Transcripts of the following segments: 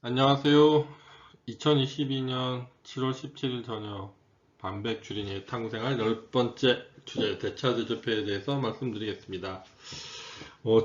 안녕하세요. 2022년 7월 17일 저녁 반백 주린이의 탐구생활 10번째 주제 대차대조표에 대해서 말씀드리겠습니다.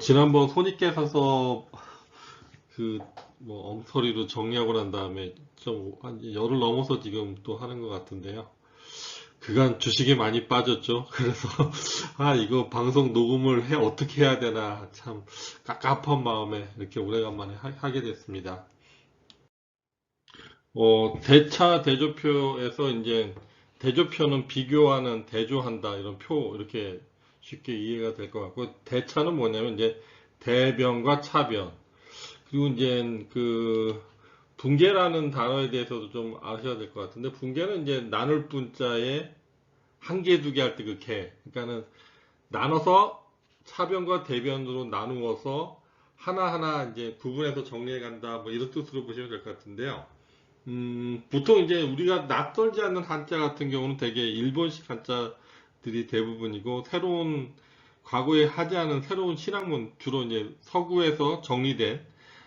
지난번 손익계 사서 엉터리로 정리하고 난 다음에 좀 한 열흘 넘어서 지금 또 하는 것 같은데요. 그간 주식이 많이 빠졌죠. 그래서 이거 방송 녹음을 어떻게 해야 되나 참 깝깝한 마음에 이렇게 오래간만에 하게 됐습니다. 대차 대조표에서 이제 대조표는 비교하는, 대조한다 이런 표 이렇게 쉽게 이해가 될 것 같고, 대차는 뭐냐면 이제 대변과 차변, 그리고 이제 분계라는 단어에 대해서도 좀 아셔야 될 것 같은데, 분계는 이제 나눌 분자에 한 개, 두 개 할 때 그 개, 그러니까는 나눠서 차변과 대변으로 나누어서 하나하나 이제 구분해서 정리해 간다, 뭐 이런 뜻으로 보시면 될 것 같은데요. 보통 이제 우리가 낯설지 않는 한자 같은 경우는 대개 일본식 한자들이 대부분이고, 과거에 하지 않은 새로운 신학문, 주로 이제 서구에서 정리된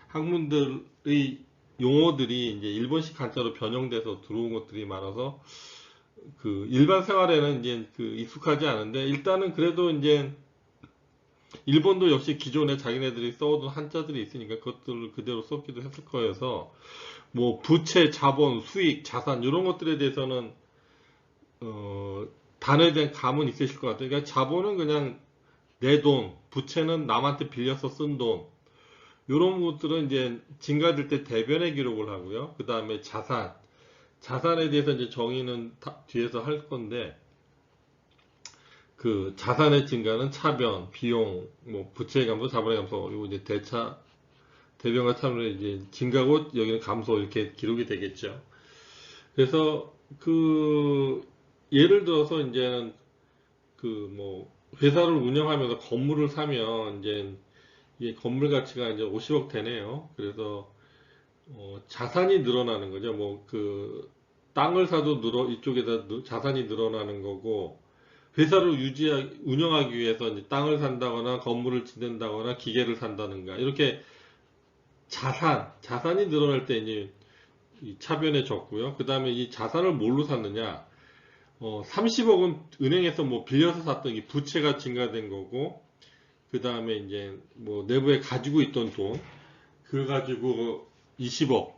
학문들의 용어들이 이제 일본식 한자로 변형돼서 들어온 것들이 많아서, 일반 생활에는 이제 익숙하지 않은데, 일단은 그래도 이제 일본도 역시 기존에 자기네들이 써오던 한자들이 있으니까 그것들을 그대로 썼기도 했을 거여서, 뭐 부채, 자본, 수익, 자산 이런 것들에 대해서는 어, 단어에 대한 감은 있으실 것 같아요. 그러니까 자본은 그냥 내 돈, 부채는 남한테 빌려서 쓴 돈. 이런 것들은 이제 증가될 때 대변의 기록을 하고요. 그 다음에 자산에 대해서 이제 정의는 뒤에서 할 건데, 그 자산의 증가는 차변, 비용, 뭐 부채의 감소, 자본의 감소, 그리고 이제 대변과 차변의 이제 증가고 여기는 감소 이렇게 기록이 되겠죠. 그래서 예를 들어서 이제는 뭐 회사를 운영하면서 건물을 사면 이제 이 건물 가치가 이제 50억 되네요. 그래서 자산이 늘어나는 거죠. 뭐 땅을 사도 이쪽에다 자산이 늘어나는 거고, 회사를 운영하기 위해서 이제 땅을 산다거나 건물을 짓는다거나 기계를 산다든가 이렇게 자산이 늘어날 때 이제 이 차변에 적고요. 그 다음에 이 자산을 뭘로 샀느냐? 30억은 은행에서 뭐 빌려서 샀던 이 부채가 증가된 거고, 그 다음에 이제 뭐 내부에 가지고 있던 돈, 그걸 가지고 20억,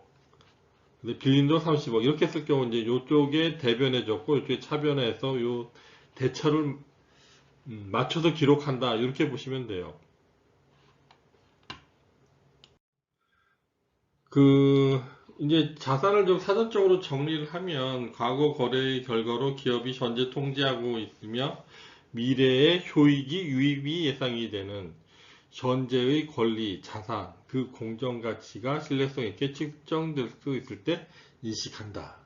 근데 빌린 돈 30억, 이렇게 했을 경우 이제 요쪽에 대변에 적고, 요쪽에 차변에 해서 요 대차를 맞춰서 기록한다. 이렇게 보시면 돼요. 이제 자산을 좀 사전적으로 정리를 하면, 과거 거래의 결과로 기업이 현재 통제하고 있으며 미래의 효익이 유입이 예상이 되는 현재의 권리, 자산, 그 공정 가치가 신뢰성 있게 측정될 수 있을 때 인식한다.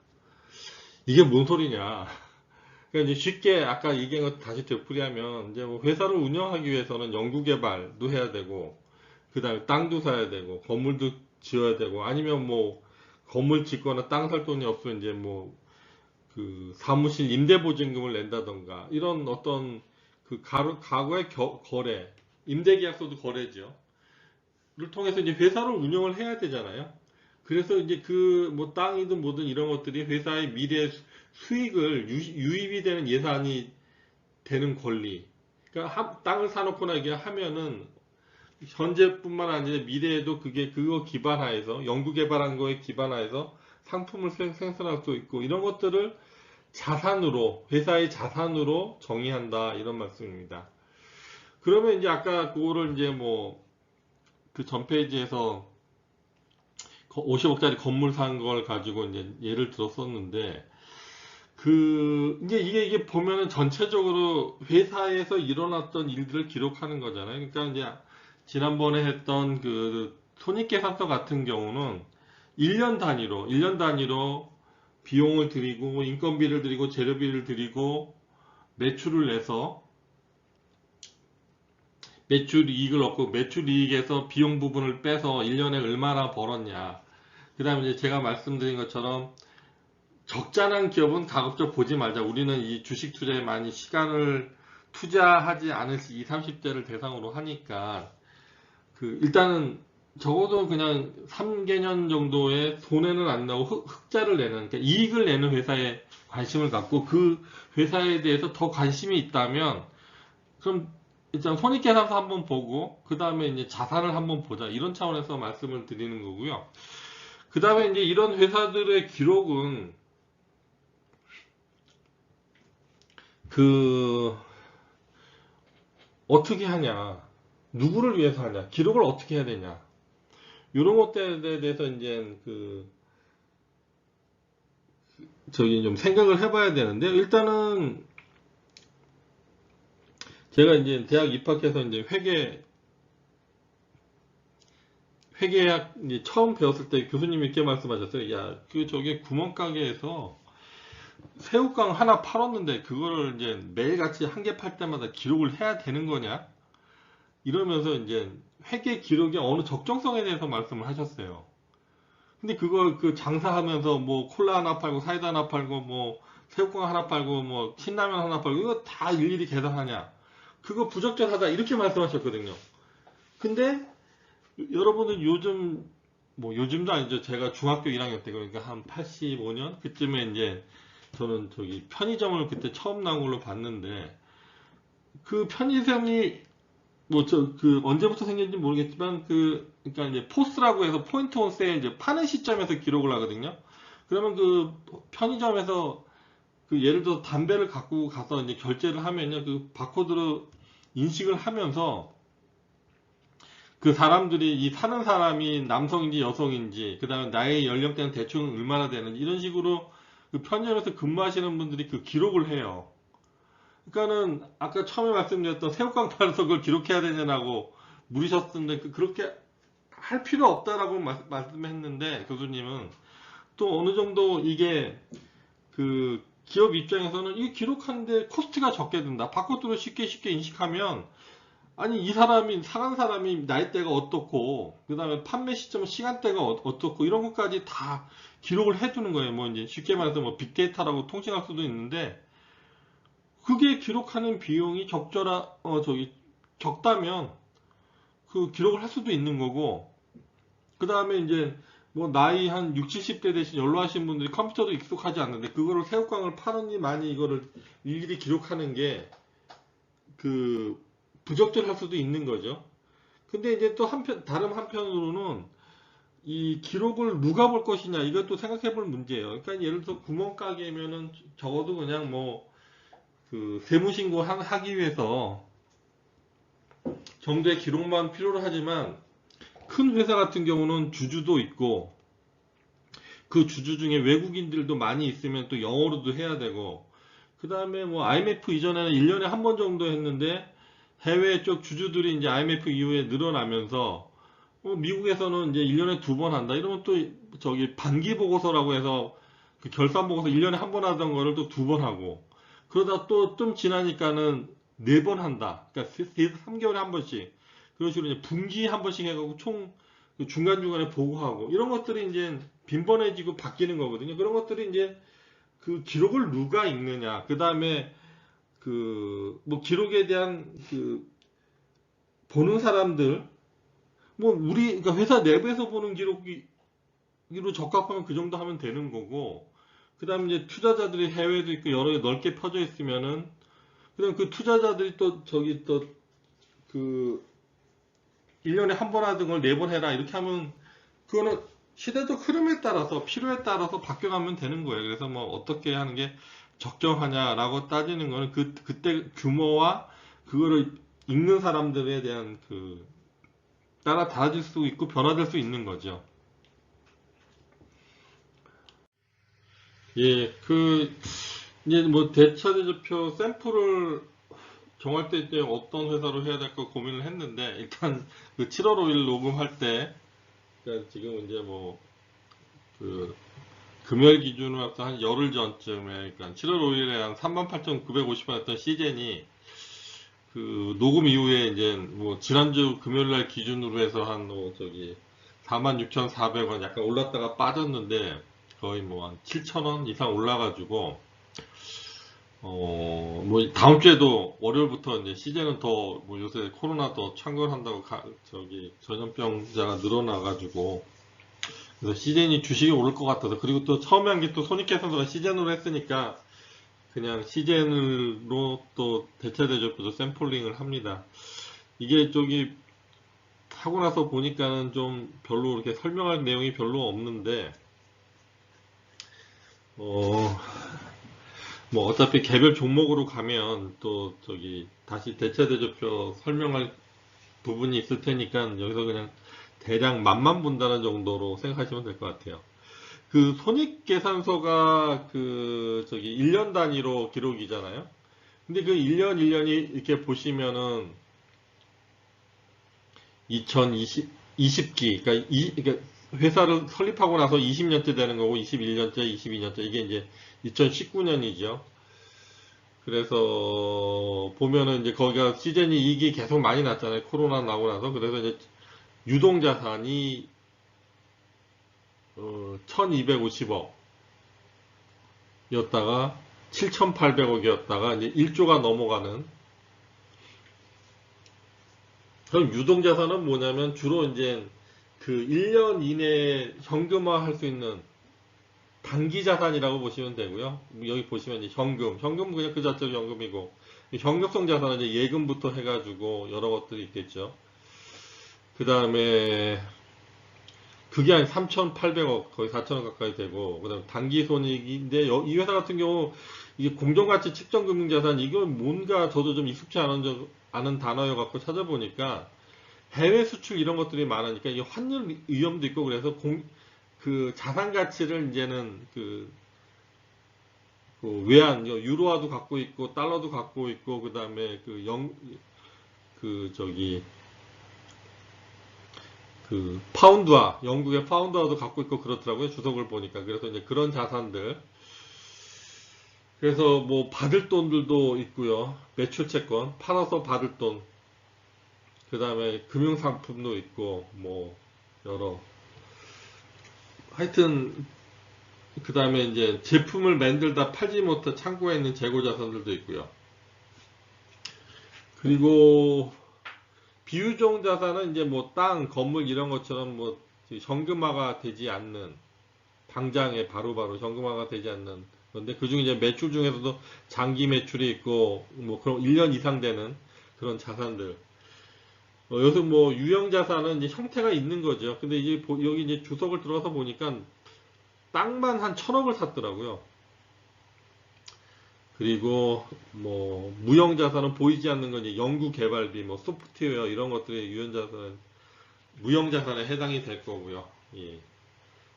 이게 뭔 소리냐? 그러니까 이제 쉽게 아까 얘기한 거 다시 되풀이하면, 이제 뭐 회사를 운영하기 위해서는 연구개발도 해야 되고, 그 다음에 땅도 사야 되고, 건물도 지어야 되고, 아니면 뭐 건물 짓거나 땅 살 돈이 없으면 이제 뭐 사무실 임대보증금을 낸다던가, 이런 어떤 과거의 거래, 임대계약서도 거래죠. 를 통해서 이제 회사를 운영을 해야 되잖아요. 그래서 이제 뭐 땅이든 뭐든 이런 것들이 회사의 미래 수익을 유입이 되는 예산이 되는 권리. 그러니까 땅을 사놓거나 이게 하면은 현재뿐만 아니라 미래에도 그거 기반하에서, 연구 개발한 거에 기반하에서 상품을 생산할 수 있고, 이런 것들을 회사의 자산으로 정의한다, 이런 말씀입니다. 그러면 이제 아까 그거를 이제 뭐 그 전 페이지에서 50억짜리 건물 산 걸 가지고 이제 예를 들었었는데, 이제 이게 보면은 전체적으로 회사에서 일어났던 일들을 기록하는 거잖아요. 그러니까 이제 지난번에 했던 손익계산서 같은 경우는 1년 단위로 비용을 들이고, 인건비를 들이고, 재료비를 들이고, 매출을 내서 매출 이익을 얻고, 매출 이익에서 비용 부분을 빼서 1년에 얼마나 벌었냐. 그 다음에 이제 제가 말씀드린 것처럼 적자난 기업은 가급적 보지 말자. 우리는 이 주식 투자에 많이 시간을 투자하지 않을 20, 30대를 대상으로 하니까, 일단은 적어도 그냥 3개년 정도의 손해는 안 나고 흑자를 내는, 그러니까 이익을 내는 회사에 관심을 갖고 그 회사에 대해서 더 관심이 있다면, 그럼 일단 손익계산서 한번 보고, 그 다음에 이제 자산을 한번 보자. 이런 차원에서 말씀을 드리는 거고요. 그 다음에 이제 이런 회사들의 기록은, 어떻게 하냐. 누구를 위해서 하냐. 기록을 어떻게 해야 되냐. 이런 것들에 대해서 이제 저기 좀 생각을 해봐야 되는데, 일단은 제가 이제 대학 입학해서 이제 회계학 이제 처음 배웠을 때 교수님이 이렇게 말씀하셨어요. 야, 저기 구멍가게에서 새우깡 하나 팔았는데 그거를 이제 매일같이 한 개 팔 때마다 기록을 해야 되는 거냐? 이러면서 이제 회계 기록의 어느 적정성에 대해서 말씀을 하셨어요. 근데 그걸 장사하면서 뭐 콜라 하나 팔고 사이다 하나 팔고 뭐 새우깡 하나 팔고 뭐 신라면 하나 팔고 이거 다 일일이 계산하냐? 그거 부적절하다 이렇게 말씀하셨거든요. 근데 여러분은 요즘 뭐 요즘도 아니죠. 제가 중학교 1학년 때 그러니까 한 85년 그쯤에 이제 저는 저기 편의점을 그때 처음 나온 걸로 봤는데 그 편의점이 뭐 언제부터 생겼는지 모르겠지만 그러니까 이제 포스라고 해서 포인트 온 세일 이제 파는 시점에서 기록을 하거든요. 그러면 그 편의점에서 예를 들어 담배를 갖고 가서 이제 결제를 하면요. 그 바코드로 인식을 하면서 그 사람들이 이 사는 사람이 남성인지 여성인지 그 다음에 나의 연령대는 대충 얼마나 되는지 이런 식으로 그 편의점에서 근무하시는 분들이 그 기록을 해요. 그러니까는 아까 처음에 말씀드렸던 새우깡 팔아서 그걸 기록해야 되냐고 물으셨는데 그렇게 할 필요 없다라고 말씀했는데 교수님은 또 어느 정도 이게 그 기업 입장에서는 이게 기록하는데 코스트가 적게 든다. 바코드로 쉽게 인식하면 아니 이 사람이 사는 사람이 나이대가 어떻고 그 다음에 판매 시점 시간대가 어떻고 이런 것까지 다 기록을 해두는 거예요. 뭐 이제 쉽게 말해서 뭐 빅데이터라고 통칭할 수도 있는데 그게 기록하는 비용이 적다면 그 기록을 할 수도 있는 거고 그 다음에 이제 뭐 나이 한 60, 70대 되신 연로하신 분들이 컴퓨터도 익숙하지 않는데 그거를 새우깡을 파느니 많이 이거를 일일이 기록하는 게 부적절할 수도 있는 거죠. 근데 이제 또 다른 한편으로는 이 기록을 누가 볼 것이냐 이것도 생각해 볼 문제예요. 그러니까 예를 들어 구멍가게면은 적어도 그냥 뭐 세무신고 하기 위해서 정도의 기록만 필요로 하지만 큰 회사 같은 경우는 주주도 있고 그 주주 중에 외국인들도 많이 있으면 또 영어로도 해야 되고 그 다음에 뭐 IMF 이전에는 1년에 한 번 정도 했는데 해외 쪽 주주들이 이제 IMF 이후에 늘어나면서 미국에서는 이제 1년에 2번 한다. 이러면 또 저기 반기 보고서라고 해서 그 결산 보고서 1년에 한 번 하던 거를 또 2번 하고 그러다 또 좀 지나니까는 4번 한다. 그러니까 3개월에 한 번씩. 그런 식으로 이제 분기 한 번씩 해가지고 총 중간중간에 보고하고 이런 것들이 이제 빈번해지고 바뀌는 거거든요. 그런 것들이 이제 그 기록을 누가 읽느냐. 그 다음에 뭐 기록에 대한 보는 사람들 뭐 그러니까 회사 내부에서 보는 기록으로 적합하면 그 정도 하면 되는 거고 그 다음에 이제 투자자들이 해외도 있고 여러 개 넓게 펴져 있으면은 그다음 그 투자자들이 또 1년에 한 번 하던 걸 4번 해라 이렇게 하면 그거는 시대적 흐름에 따라서 필요에 따라서 바뀌어가면 되는 거예요. 그래서 뭐 어떻게 하는 게 적정하냐라고 따지는 거는 그때 규모와 그거를 읽는 사람들에 대한 따라 달라질 수 있고 변화될 수 있는 거죠. 예, 이제 뭐 대차대조표 샘플을 정할 때 이제 어떤 회사로 해야 될까 고민을 했는데 일단 7월 5일 녹음할 때 그러니까 지금 이제 뭐 금요일 기준으로 해서 한 열흘 전쯤에 그러니까 7월 5일에 한 38,950원이었던 시젠이 녹음 이후에 이제 뭐 지난주 금요일 날 기준으로 해서 한 46,400원 약간 올랐다가 빠졌는데 거의 뭐 한 7,000원 이상 올라가지고 뭐 다음 주에도 월요일부터 이제 시즌은 더 뭐 요새 코로나 더 창궐한다고 저기 전염병자가 늘어나가지고 그래서 시즌이 주식이 오를 것 같아서 그리고 또 처음에 한 게 또 손익계 선수가 시즌으로 했으니까 그냥 시즌으로 또 대체 대조표도 샘플링을 합니다. 이게 저기 하고 나서 보니까는 좀 별로 이렇게 설명할 내용이 별로 없는데 어 뭐 어차피 개별 종목으로 가면 또 저기 다시 대체 대조표 설명할 부분이 있을 테니까 여기서 그냥 대략 맛만 본다는 정도로 생각하시면 될 것 같아요. 그 손익계산서가 그 저기 1년 단위로 기록이잖아요. 근데 그 1년 1년이 이렇게 보시면은 2020 20기 그러니까 회사를 설립하고 나서 20년째 되는 거고 21년째, 22년째 이게 이제 2019년이죠. 그래서 보면은 이제 거기가 시즌이 이익이 계속 많이 났잖아요. 코로나 나고 나서. 그래서 이제 유동자산이 1250억 였다가 7800억이었다가 이제 1조가 넘어가는. 그럼 유동자산은 뭐냐면 주로 이제 그 1년 이내에 현금화 할 수 있는 단기 자산이라고 보시면 되고요. 여기 보시면 이제 현금 그냥 그 자체로 현금이고, 현금성 자산은 이제 예금부터 해가지고 여러 것들이 있겠죠. 그 다음에 그게 한 3,800억, 거의 4천억 가까이 되고, 그 다음에 단기 손익인데, 이 회사 같은 경우, 이게 공정가치 측정금융자산, 이건 뭔가 저도 좀 익숙치 않은 단어여갖고 찾아보니까, 해외 수출 이런 것들이 많으니까, 이게 환율 위험도 있고, 그래서 그 자산 가치를 이제는 그 외환, 유로화도 갖고 있고, 달러도 갖고 있고, 그 다음에 저기, 그 파운드화, 영국의 파운드화도 갖고 있고 그렇더라고요. 주석을 보니까. 그래서 이제 그런 자산들. 그래서 뭐 받을 돈들도 있고요. 매출 채권, 팔아서 받을 돈. 그 다음에 금융상품도 있고, 뭐 여러. 하여튼 그 다음에 이제 제품을 만들다 팔지 못해 창고에 있는 재고 자산들도 있고요. 그리고 비유종 자산은 이제 뭐 땅, 건물 이런 것처럼 뭐 현금화가 되지 않는 당장에 바로바로 현금화가 되지 않는 건데 그중에 이제 매출 중에서도 장기 매출이 있고 뭐 그런 1년 이상 되는 그런 자산들. 여기서 뭐 유형 자산은 이제 형태가 있는 거죠. 근데 이제 여기 이제 주석을 들어가서 보니까 땅만 한 1,000억을 샀더라고요. 그리고 뭐 무형 자산은 보이지 않는 건 이제 연구 개발비, 뭐 소프트웨어 이런 것들이 유형 자산, 무형 자산에 해당이 될 거고요. 예.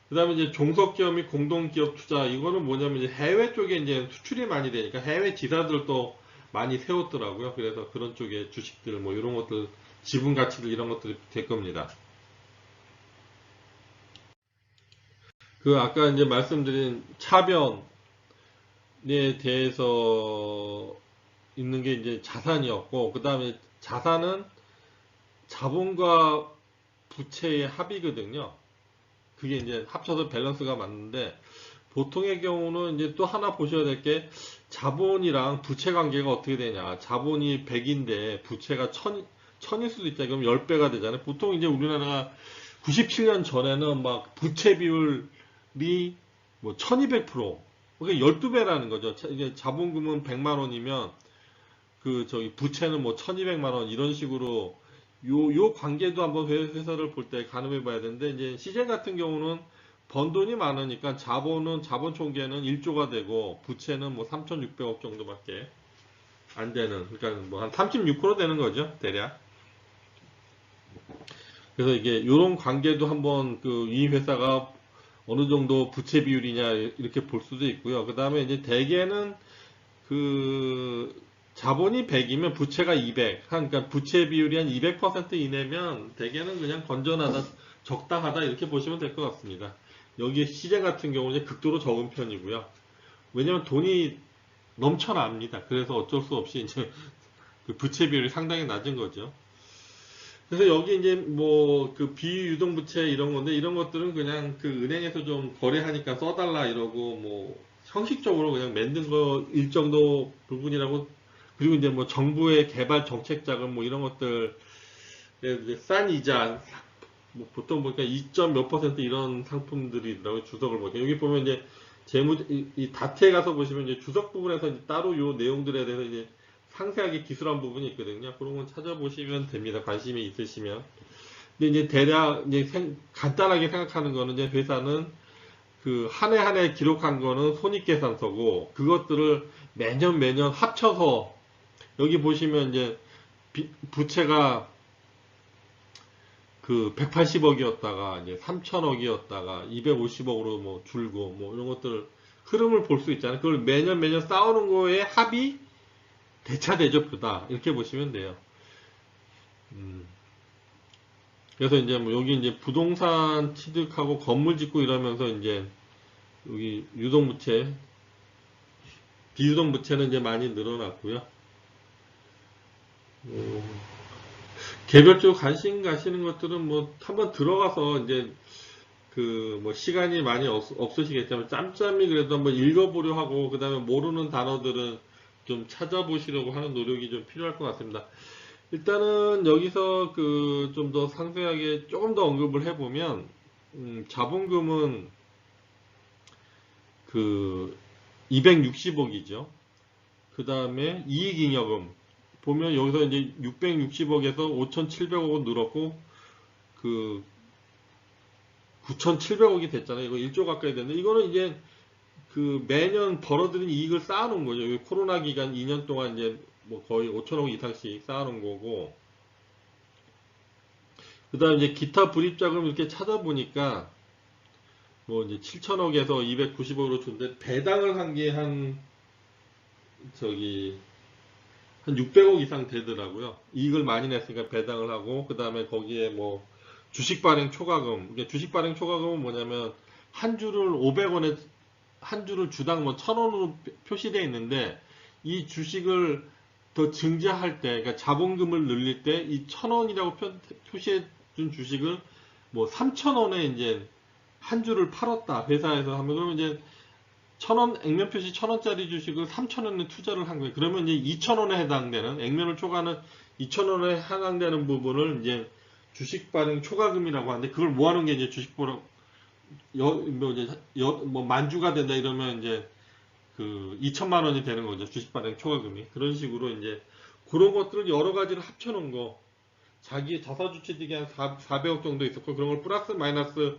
그 다음에 이제 종속기업 및 공동기업 투자, 이거는 뭐냐면 이제 해외 쪽에 이제 수출이 많이 되니까 해외 지사들도 많이 세웠더라고요. 그래서 그런 쪽에 주식들, 뭐 이런 것들, 지분 가치들 이런 것들이 될 겁니다. 그 아까 이제 말씀드린 차변에 대해서 있는 게 이제 자산이었고, 그 다음에 자산은 자본과 부채의 합이거든요. 그게 이제 합쳐서 밸런스가 맞는데, 보통의 경우는 이제 또 하나 보셔야 될 게 자본이랑 부채 관계가 어떻게 되냐. 자본이 100인데 부채가 1000일 수도 있다. 그럼 10배가 되잖아요. 보통 이제 우리나라가 97년 전에는 막 부채 비율이 뭐 1200%. 그게 12배라는 거죠. 이게 자본금은 100만 원이면 그 저기 부채는 뭐 1200만 원 이런 식으로 요 관계도 한번 회사를 볼 때 가늠해 봐야 되는데 이제 시제 같은 경우는 번 돈이 많으니까 자본 총계는 1조가 되고 부채는 뭐 3,600억 정도밖에 안 되는 그러니까 뭐 한 36% 되는 거죠 대략. 그래서 이게 이런 관계도 한번 그 이 회사가 어느 정도 부채 비율이냐 이렇게 볼 수도 있고요. 그 다음에 이제 대개는 그 자본이 100이면 부채가 200. 그러니까 부채 비율이 한 200% 이내면 대개는 그냥 건전하다, 적당하다 이렇게 보시면 될 것 같습니다. 여기 시제 같은 경우는 극도로 적은 편이고요. 왜냐면 돈이 넘쳐납니다. 그래서 어쩔 수 없이 이제 그 부채 비율이 상당히 낮은 거죠. 그래서 여기 이제 뭐 그 비유동부채 이런 건데 이런 것들은 그냥 그 은행에서 좀 거래하니까 써달라 이러고 뭐 형식적으로 그냥 만든 거 일정도 부분이라고. 그리고 이제 뭐 정부의 개발 정책 자금 뭐 이런 것들, 이제 싼 이자, 뭐 보통 보니까 2점 몇 퍼센트 이런 상품들이더라고요. 주석을 보니까. 여기 보면 이제 이 다트에 가서 보시면 이제 주석 부분에서 이제 따로 요 내용들에 대해서 이제 상세하게 기술한 부분이 있거든요. 그런 건 찾아보시면 됩니다. 관심이 있으시면. 근데 이제 대략 이제 간단하게 생각하는 거는 이제 회사는 그 한 해 한 해 기록한 거는 손익계산서고, 그것들을 매년 합쳐서 여기 보시면 이제 부채가 그 180억이었다가 이제 3천억이었다가 250억으로 뭐 줄고 뭐 이런 것들 흐름을 볼 수 있잖아요. 그걸 매년 쌓아오는 거에 합이 대차대조표다, 이렇게 보시면 돼요. 그래서 이제 뭐 여기 이제 부동산 취득하고 건물 짓고 이러면서 이제 여기 유동부채, 비유동부채는 이제 많이 늘어났고요. 개별적으로 관심 가시는 것들은 뭐 한번 들어가서 이제 그 뭐 시간이 많이 없으시겠지만 짬짬이 그래도 한번 읽어보려 하고, 그 다음에 모르는 단어들은 좀 찾아보시려고 하는 노력이 좀 필요할 것 같습니다. 일단은 여기서 그 좀 더 상세하게 조금 더 언급을 해보면, 자본금은 그 260억이죠. 그 다음에 이익잉여금 보면 여기서 이제 660억에서 5,700억은 늘었고 그 9,700억이 됐잖아요. 이거 1조 가까이 됐는데, 이거는 이제 그 매년 벌어들인 이익을 쌓아놓은 거죠. 코로나 기간 2년 동안 이제 뭐 거의 5천억 이상씩 쌓아놓은 거고, 그 다음 이제 기타 불입자금 이렇게 찾아보니까 뭐 이제 7천억에서 290억으로 줬는데, 배당을 한 게 한 600억 이상 되더라고요. 이익을 많이 냈으니까 배당을 하고, 그 다음에 거기에 뭐 주식 발행 초과금. 주식 발행 초과금은 뭐냐면 한 주를 500원에, 한 주를 주당 뭐 1,000원으로 표시되어 있는데, 이 주식을 더 증자할 때, 그러니까 자본금을 늘릴 때 이 1,000원이라고 표시해 준 주식을 뭐 3,000원에 이제 한 주를 팔았다, 회사에서 하면, 그러면 이제 1,000원, 액면 표시 1,000원짜리 주식을 3,000원에 투자를 한 거예요. 그러면 이제 2,000원에 해당되는, 액면을 초과하는 2,000원에 해당되는 부분을 이제 주식 발행 초과금이라고 하는데, 그걸 모아놓은 게 이제 주식 발행, 뭐 만주가 된다 이러면 이제 그 2천만 원이 되는 거죠. 주식 발행 초과금이. 그런 식으로 이제 그런 것들을 여러 가지를 합쳐놓은 거. 자기 자사주취득이 한 400억 정도 있었고, 그런 걸 플러스 마이너스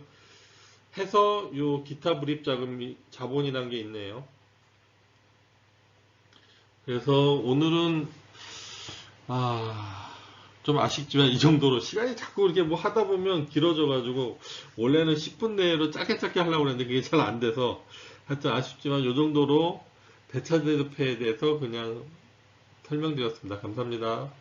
해서 요 기타 불입자금 자본이라는 게 있네요. 그래서 오늘은 좀 아쉽지만 이 정도로, 시간이 자꾸 이렇게 뭐 하다 보면 길어져 가지고 원래는 10분 내로 짧게 하려고 했는데 그게 잘 안 돼서, 하여튼 아쉽지만 이 정도로 대차대조표에 대해서 그냥 설명드렸습니다. 감사합니다.